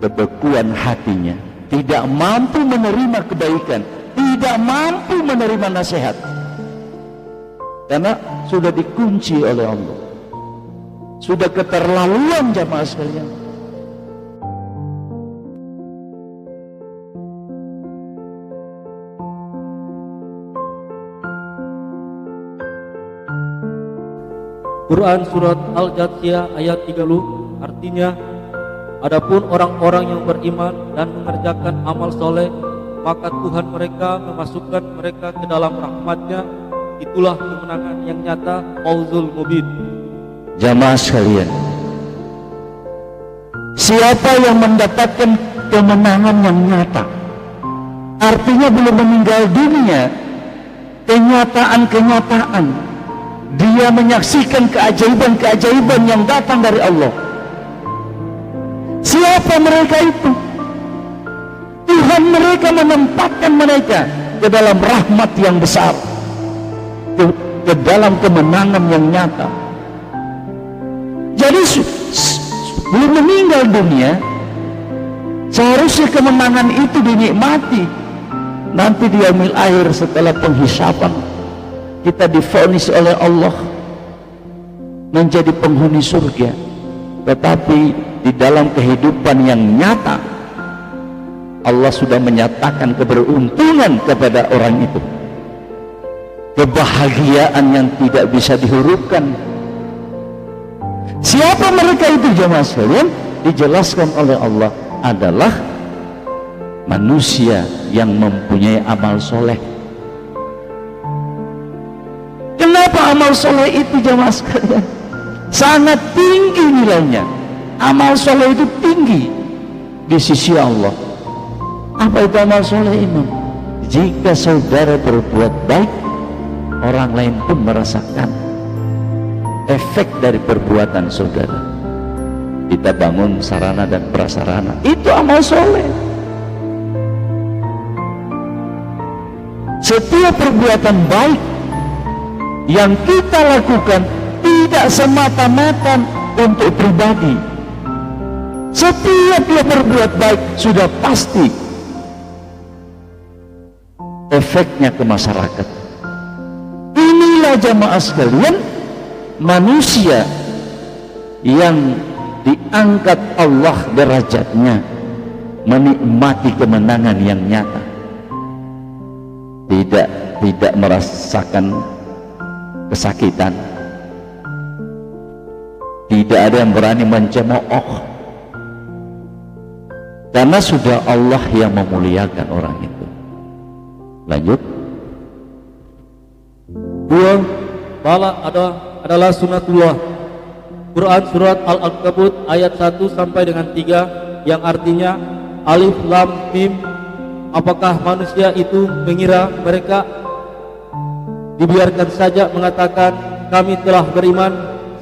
kebekuan hatinya, tidak mampu menerima kebaikan, tidak mampu menerima nasihat, karena sudah dikunci oleh Allah. Sudah keterlaluan jamaah sekalian. Quran Surat Al-Jathiyah ayat 30 artinya, adapun orang-orang yang beriman dan mengerjakan amal soleh, maka Tuhan mereka memasukkan mereka ke dalam rahmat-Nya. Itulah kemenangan yang nyata, Fawzul Mubin. Jamaah sekalian, siapa yang mendapatkan kemenangan yang nyata, artinya belum meninggal dunia, kenyataan-kenyataan, dia menyaksikan keajaiban-keajaiban yang datang dari Allah. Siapa mereka itu? Tuhan mereka menempatkan mereka ke dalam rahmat yang besar, ke dalam kemenangan yang nyata. Jadi belum meninggal dunia, seharusnya kemenangan itu dinikmati. Nanti di yaumil akhir setelah penghisapan, kita divonis oleh Allah menjadi penghuni surga. Tetapi di dalam kehidupan yang nyata, Allah sudah menyatakan keberuntungan kepada orang itu, kebahagiaan yang tidak bisa dihurufkan. Siapa mereka itu jemaah sekalian? Dijelaskan oleh Allah adalah manusia yang mempunyai amal soleh. Kenapa amal soleh itu jemaah sekalian sangat tinggi nilainya? Amal soleh itu tinggi di sisi Allah. Apa itu amal soleh, Imam? Jika saudara berbuat baik, orang lain pun merasakan efek dari perbuatan saudara. Kita bangun sarana dan prasarana, itu amal soleh. Setiap perbuatan baik yang kita lakukan tidak semata-mata untuk pribadi. Setiap dia berbuat baik sudah pasti efeknya ke masyarakat. Inilah jamaah sekalian, manusia yang diangkat Allah derajatnya, menikmati kemenangan yang nyata, tidak merasakan kesakitan, tidak ada yang berani mencemooh, karena sudah Allah yang memuliakan orang itu. Lanjut. Dua, bala adalah sunatullah. Quran Surat Al-Ankabut ayat 1 sampai dengan 3 yang artinya Alif Lam Mim. Apakah manusia itu mengira mereka dibiarkan saja mengatakan kami telah beriman,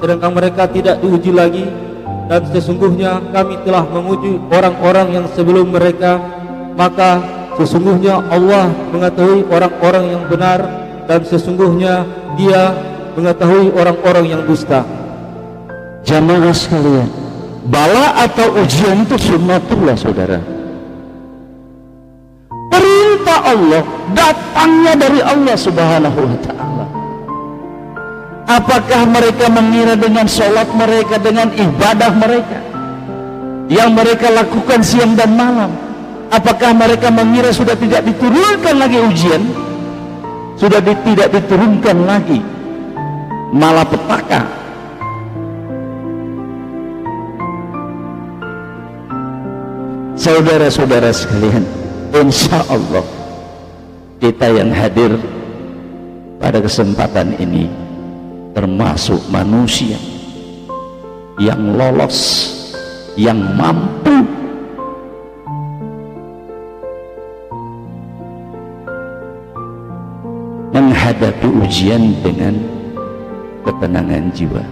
sedangkan mereka tidak diuji lagi? Dan sesungguhnya kami telah menguji orang-orang yang sebelum mereka, maka sesungguhnya Allah mengetahui orang-orang yang benar, dan sesungguhnya Dia mengetahui orang-orang yang dusta. Jamaah sekalian, bala atau ujian itu sunnatullah, saudara. Perintah Allah datangnya dari Allah Subhanahu wa ta'ala. Apakah mereka mengira dengan sholat mereka, dengan ibadah mereka yang mereka lakukan siang dan malam, apakah mereka mengira sudah tidak diturunkan lagi ujian, sudah tidak diturunkan lagi malapetaka? Saudara-saudara sekalian, insya Allah kita yang hadir pada kesempatan ini termasuk manusia yang lolos, yang mampu menghadapi ujian dengan ketenangan jiwa.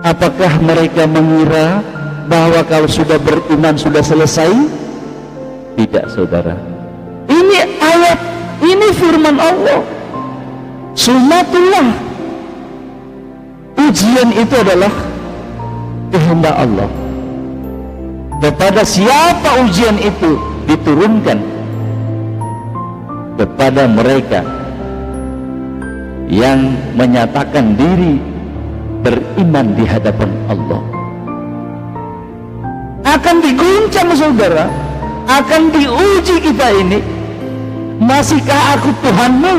Apakah mereka mengira bahwa kalau sudah beriman sudah selesai? Tidak, saudara. Ini ayat, ini firman Allah, sunnatullah. Ujian itu adalah kehendak Allah. Kepada siapa ujian itu diturunkan? Kepada mereka yang menyatakan diri beriman di hadapan Allah. Akan diguncang saudara, akan diuji kita ini. Masihkah aku Tuhanmu?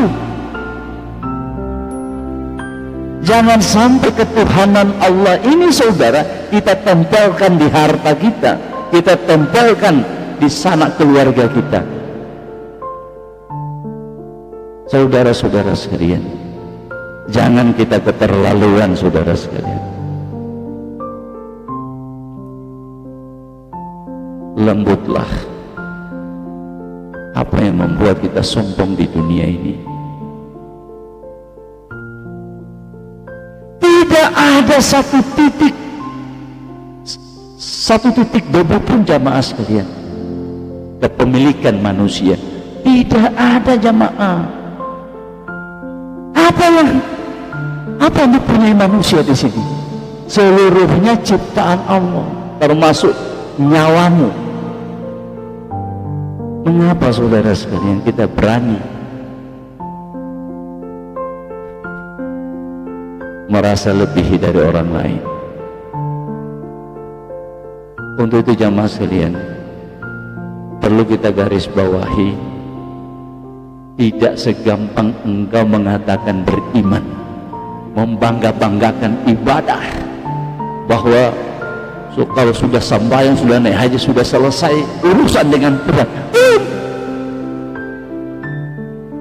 Jangan sampai ketuhanan Allah ini saudara kita tempelkan di harta kita, kita tempelkan di sanak keluarga kita. Saudara-saudara sekalian, jangan kita keterlaluan saudara sekalian. Lembutlah. Apa yang membuat kita sombong di dunia ini? Tidak ada satu titik bobot pun jamaah sekalian kepemilikan manusia. Tidak ada jamaah. Apa yang dipunyai manusia di sini? Seluruhnya ciptaan Allah, termasuk nyawamu. Mengapa saudara sekalian kita berani merasa lebih dari orang lain? Untuk itu jamaah sekalian, perlu kita garis bawahi, tidak segampang engkau mengatakan beriman, membangga-banggakan ibadah, bahwa kalau sudah sembahyang, sudah naik haji, sudah selesai urusan dengan Tuhan.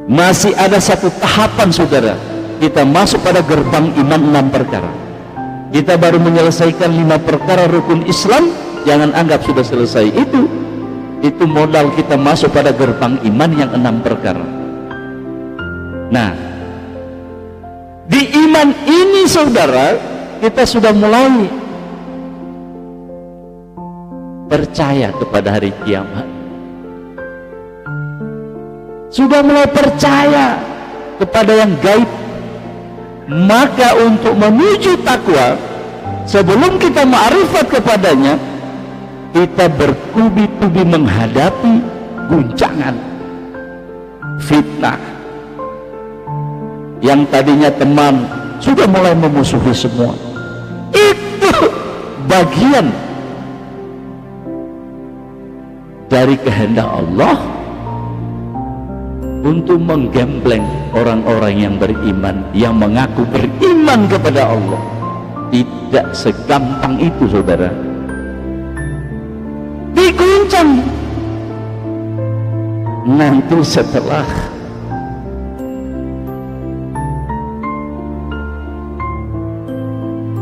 Masih ada satu tahapan saudara, kita masuk pada gerbang iman 6 perkara. Kita baru menyelesaikan 5 perkara rukun Islam, jangan anggap sudah selesai. Itu modal kita masuk pada gerbang iman yang 6 perkara. Nah, di iman ini saudara, kita sudah mulai percaya kepada hari kiamat, sudah mulai percaya kepada yang gaib. Maka untuk menuju takwa, sebelum kita ma'rifat kepadanya, kita bertubi-tubi menghadapi guncangan, fitnah. Yang tadinya teman sudah mulai memusuhi semua. Itu bagian dari kehendak Allah untuk menggembleng orang-orang yang beriman, yang mengaku beriman kepada Allah. Tidak segampang itu saudara. Diguncang. Nanti setelah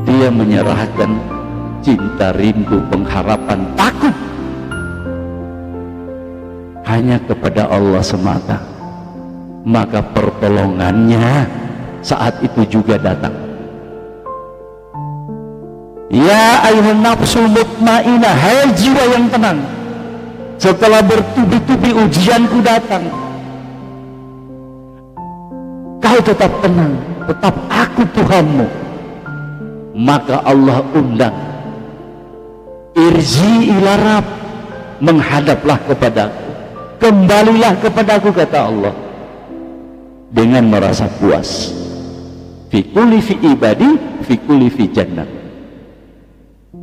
dia menyerahkan cinta, rindu, pengharapan, takut hanya kepada Allah semata, maka pertolongannya saat itu juga datang. Ya ayyuhan nafsul mutmainnah, hai jiwa yang tenang, setelah bertubi-tubi ujianku datang, kau tetap tenang, tetap aku Tuhanmu. Maka Allah undang, irji ila Rabb, menghadaplah kepadaku, kembalilah kepadaku, kata Allah, dengan merasa puas. Fi kulli fi ibadi, fi kulli fi jannah,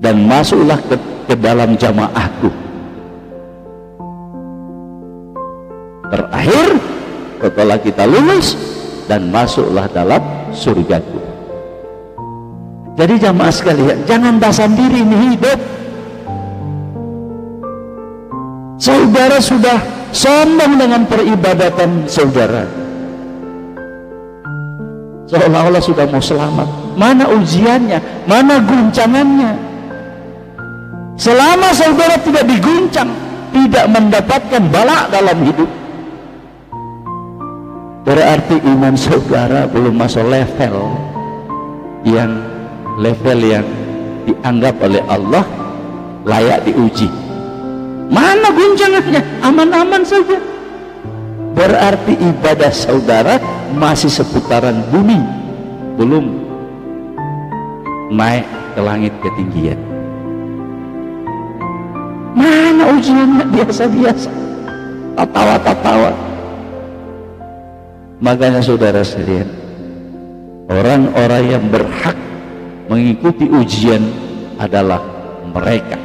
dan masuklah ke dalam jamaahku. Terakhir, setelah kita lulus, dan masuklah dalam surgaku. Jadi jamaah sekalian, jangan basah diri ini hidup. Saudara sudah sombong dengan peribadatan saudara, seolah-olah sudah mau selamat. Mana ujiannya? Mana guncangannya? Selama saudara tidak diguncang, tidak mendapatkan bala dalam hidup, berarti iman saudara belum masuk level yang dianggap oleh Allah layak diuji. Mana guncangannya? Aman-aman saja. Berarti ibadah saudara masih seputaran bumi, belum naik ke langit ketinggian. ujiannya biasa-biasa, tatawa-tatawa. Makanya saudara sekalian, orang-orang yang berhak mengikuti ujian adalah mereka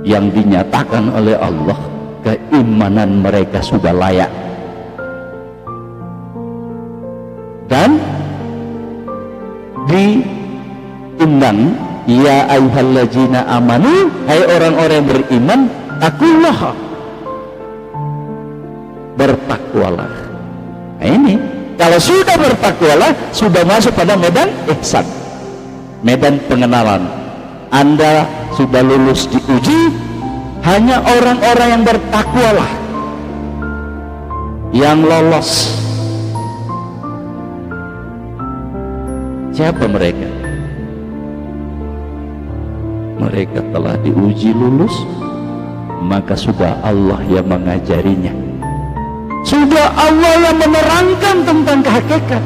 yang dinyatakan oleh Allah keimanan mereka sudah layak, dan diundang, ya ayyuhallazina amanu, hai orang-orang yang beriman, taqullaha, bertakwalah. Nah ini, kalau sudah bertakwalah, sudah masuk pada medan ihsan, medan pengenalan. Anda sudah lulus diuji. Hanya orang-orang yang bertakwalah yang lolos. Siapa mereka? Mereka telah diuji lulus, maka sudah Allah yang mengajarinya, sudah Allah yang menerangkan tentang kehakikat.